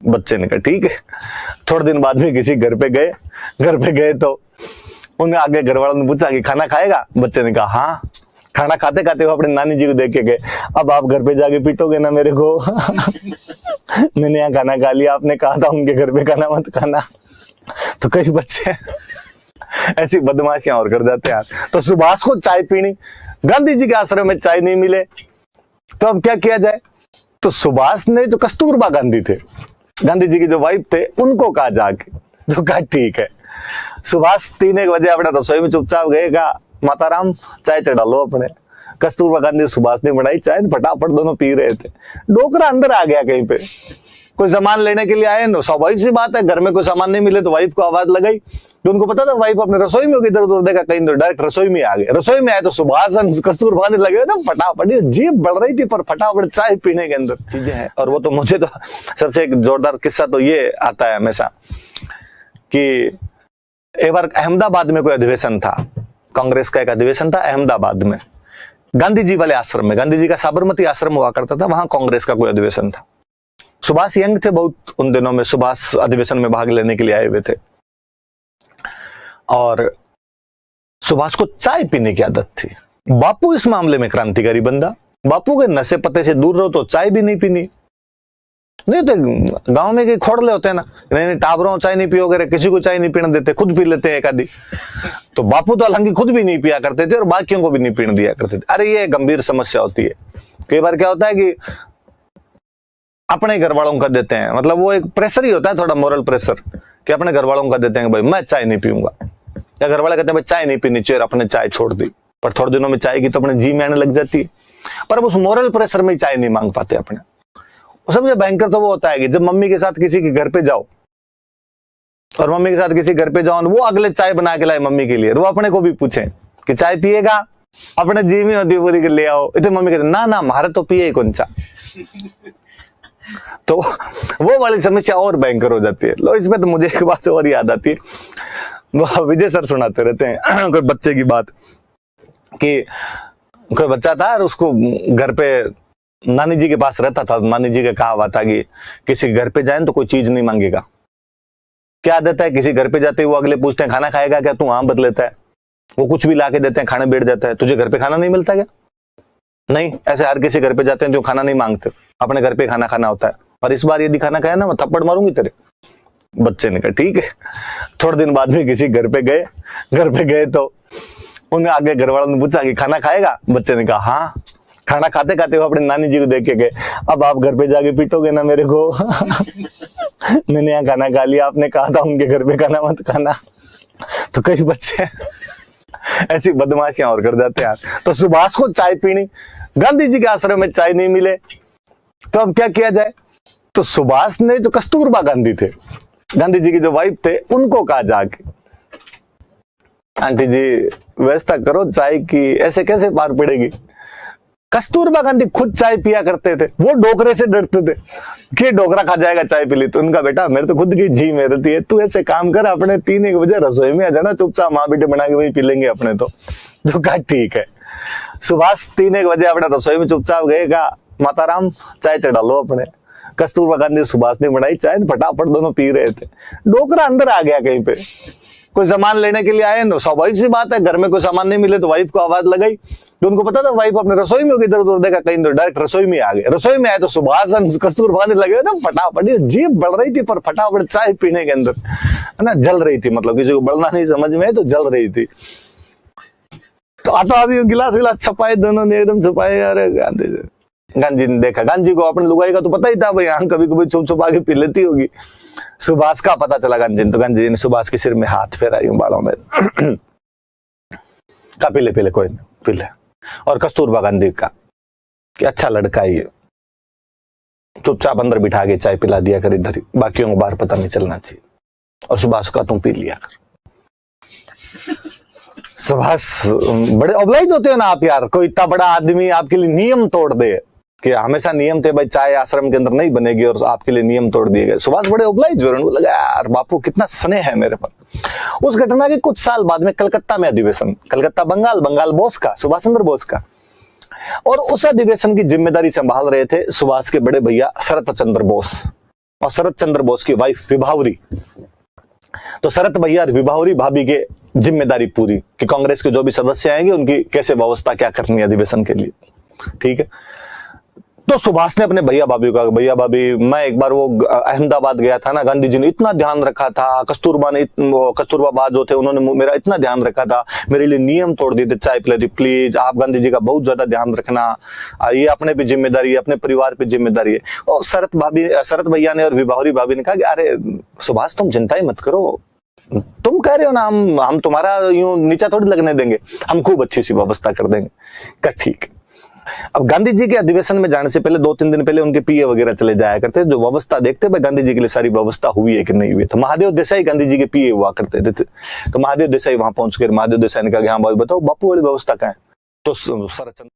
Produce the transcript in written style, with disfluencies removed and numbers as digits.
बच्चे ने कहा ठीक है। थोड़े दिन बाद में किसी घर पे गए तो उन्हें आगे घर वालों ने पूछा कि खाना खाएगा? बच्चे ने कहा हाँ। खाना खाते खाते वो अपने नानी जी को देख के गए, अब आप घर पे जाके पीटोगे ना मेरे को। मैंने यहाँ खाना खा लिया, आपने कहा था उनके घर पे खाना मत खाना। तो कई बच्चे ऐसी बदमाशियां और कर जाते हैं। तो सुभाष को चाय पीनी, गांधी जी के आश्रम में चाय नहीं मिले तो अब क्या किया जाए? तो सुभाष ने जो कस्तूरबा गांधी थे, गांधी जी की जो वाइफ थे, उनको कहा जाके, जो कहा ठीक है। सुभाष 3-1 बजे अपने रसोई में चुपचाप गए, कहा माताराम चाय चढ़ा लो अपने। कस्तूरबा गांधी सुभाष ने बनाई चाय, फटाफट दोनों पी रहे थे। डोकरा अंदर आ गया कहीं पे, कोई सामान लेने के लिए आए, स्वाभाविक सी बात है, घर में कोई सामान नहीं मिले तो वाइफ को आवाज लगाई। तो उनको पता था वाइफ अपने रसोई में होगी, इधर उधर देखा कहीं, तो डायरेक्ट रसोई में आ गए। रसोई में आए तो सुभाष कस्तूरबा ने लगे ना फटाफट, जीभ बढ़ रही थी पर फटाफट चाय पीने के अंदर चीजें हैं। और वो तो मुझे तो सबसे एक जोरदार किस्सा तो ये आता है हमेशा कि एक बार अहमदाबाद में कोई अधिवेशन था, कांग्रेस का एक अधिवेशन था अहमदाबाद में, गांधी जी वाले आश्रम में। गांधी जी का साबरमती आश्रम हुआ करता था, वहां कांग्रेस का कोई अधिवेशन था। सुभाष यंग थे बहुत उन दिनों में, सुभाष अधिवेशन में भाग लेने के लिए आए हुए थे और सुभाष को चाय पीने की आदत थी। बापू इस मामले में क्रांतिकारी बंदा, बापू के नशे पते से दूर रहो तो चाय भी नहीं पीनी। नहीं तो गांव में के खोड़ले होते हैं ना, नहीं टाबरों चाय नहीं पियोगे, किसी को चाय नहीं पीने देते, खुद पी लेते हैं एक आधी। तो बापू तो हालांकि खुद भी नहीं पिया करते थे और बाकियों को भी नहीं पीने दिया करते थे। अरे ये गंभीर समस्या होती है। कई बार क्या होता है कि अपने घर वालों का देते हैं, मतलब वो एक प्रेशर ही होता है, थोड़ा मोरल प्रेशर, कि अपने घर वालों का देते हैं भाई मैं चाय नहीं पीऊंगा, या घर वाले कहते हैं भाई चाय नहीं पीनी चाहिए, अपने चाय छोड़ दी। पर थोड़े दिनों में चाय की तो अपने जी में आने लग जाती है, पर अब उस मोरल प्रेशर में चाय नहीं मांग पाते अपने। सबसे भयंकर तो वो होता है कि जब मम्मी के साथ किसी के घर पे जाओ और मम्मी के साथ किसी घर पे जाओ, वो अगले चाय बना के लाए मम्मी के लिए, वो अपने को भी पूछे कि चाय पिएगा, अपने जी में होती पूरी के ले आओ। इतने मम्मी कहते ना ना हमारे तो पिए कौन चा। तो वो वाली समस्या और भयंकर हो जाती है। लो इसमें तो मुझे एक बात और याद आती है, वो विजय सर सुनाते रहते हैं कोई बच्चे की बात, कि कोई बच्चा था और उसको घर पे नानी जी के पास रहता था। नानी जी का कहा हुआ था कि किसी घर पे जाए तो कोई चीज नहीं मांगेगा। क्या आदत है, किसी घर पे जाते वो अगले पूछते हैं खाना खाएगा क्या, तू हाँ बदलेता है, वो कुछ भी लाके देते हैं, खाने बैठ जाता है। तुझे घर पे खाना नहीं मिलता क्या? नहीं, ऐसे हर किसी घर पे जाते हैं तो खाना नहीं मांगते, अपने घर पे खाना खाना होता है। और इस बार यदि खाना खाया ना मैं थप्पड़ मारूंगी तेरे। बच्चे ने कहा ठीक है। थोड़े दिन बाद में किसी घर पे गए तो उन्हें आगे घर वालों ने पूछा कि खाना खाएगा? बच्चे ने कहा हाँ। खाना खाते खाते वो अपने नानी जी को देख के गए, अब आप घर पे जाके पीटोगे ना मेरे को। मैंने यहाँ खाना खा लिया, आपने कहा था उनके घर पे खाना मत खाना। तो कई बच्चे ऐसी बदमाशियां और कर जाते हैं। तो सुभाष को चाय पीनी, गांधी जी के आश्रम में चाय नहीं मिले तो अब क्या किया जाए? तो सुभाष ने जो कस्तूरबा गांधी थे, गांधी जी की जो वाइफ थे, उनको कहा जाके आंटी जी व्यवस्था करो चाय की, ऐसे कैसे पार पड़ेगी। कस्तूरबा गांधी खुद चाय पिया करते थे, वो डोकरे से डरते थे कि डोकरा खा जाएगा चाय पी ली। तो उनका बेटा मेरे तो खुद की जी में रहती है, तू ऐसे काम कर अपने 3-1 बजे रसोई में आ जाना, चुपचाप माँ बेटे बना के वही पी लेंगे अपने। तो जो कहा ठीक है। सुभाष 3-1 बजे अपने रसोई में चुपचाप गए, कहा माताराम चाय चढ़ा लो अपने। कस्तूरबा गांधी सुभाष ने बनाई चाय, फटाफट दोनों पी रहे थे। डोकरा अंदर आ गया कहीं पे, कोई सामान लेने के लिए आए, स्वाभाविक सी बात है, घर में कोई सामान नहीं मिले तो वाइफ को आवाज लगाई। तो उनको पता था वाइफ अपने रसोई में होगी, इधर उधर देखा कहीं, तो डायरेक्ट रसोई में आ गए। रसोई में आए तो सुभाष कस्तूरबा ने लगे ना फटाफट, जीभ बढ़ रही थी पर फटाफट चाय पीने के अंदर है ना, जल रही थी, मतलब किसी को बढ़ना नहीं समझ में तो जल रही थी। तो आता आदमी गिलास छपाए, दोनों ने एकदम छुपाए। अरे गांधी ने देखा, गांधी को अपने लुगाई का तो पता ही था भाई, यहाँ कभी कभी छुप छुपा के पी लेती होगी। सुभाष का पता चला गांधी ने, तो गांधी जी ने सुभाष के सिर में हाथ फेरा यूं बालों में, का पी ले कोई नहीं पी ले। और कस्तूरबा गांधी का कि अच्छा लड़का ही है, चुपचाप अंदर बिठा के चाय पिला दिया कर इधर ही, बाकियों को बाहर पता नहीं चलना चाहिए। और सुभाष का तुम पी लिया कर। सुभाष बड़े ऑब्लाइज होते हो ना आप यार, कोई इतना बड़ा आदमी आपके लिए नियम तोड़ दे, कि हमेशा नियम थे भाई चाय आश्रम के अंदर नहीं बनेगी, और आपके लिए नियम तोड़ दिए गए। सुभाष बड़े ऑब्लाइज हो रहे, उनको लगा यार बापू कितना स्नेह है मेरे पर। उस घटना के कुछ साल बाद में कलकत्ता में अधिवेशन, कलकत्ता बंगाल बोस का, सुभाष चंद्र बोस का, और उस अधिवेशन की जिम्मेदारी संभाल रहे थे सुभाष के बड़े भैया शरत चंद्र बोस। और शरद चंद्र बोस की वाइफ विभावरी। तो शरद भैया और विभावरी भाभी के जिम्मेदारी पूरी कि कांग्रेस के जो भी सदस्य आएंगे उनकी कैसे व्यवस्था क्या करनी है अधिवेशन के लिए, ठीक है। तो सुभाष ने अपने भैया भाभी को कहा, भैया भाभी मैं एक बार वो अहमदाबाद गया था ना, गांधी जी ने इतना ध्यान रखा था, कस्तूरबा बाज जो थे उन्होंने मेरा इतना ध्यान रखा था, मेरे लिए नियम तोड़ दिए थे चाय पिलाई थी, प्लीज आप गांधी जी का बहुत ज्यादा ध्यान रखना, ये अपने पे जिम्मेदारी है, अपने परिवार पे जिम्मेदारी है। और शरद भैया ने और विभावरी भाभी ने कहा कि अरे सुभाष तुम चिंता ही मत करो, तुम कह रहे हो ना हम तुम्हारा यूं नीचा थोड़ी लगने देंगे, हम खूब अच्छी सी व्यवस्था कर देंगे। कहा ठीक। अब गांधी जी के अधिवेशन में जाने से पहले 2-3 दिन पहले उनके पीए वगैरह चले जाया करते, जो व्यवस्था देखते भाई गांधी जी के लिए सारी व्यवस्था हुई है कि नहीं हुई है। तो महादेव देसाई गांधी जी के पीए हुआ करते थे। तो महादेव देसाई वहां पहुंच कर महादेव देसाई ने कहा कि हाँ भाई बताओ बापू वाली व्यवस्था क्या है। तो शरद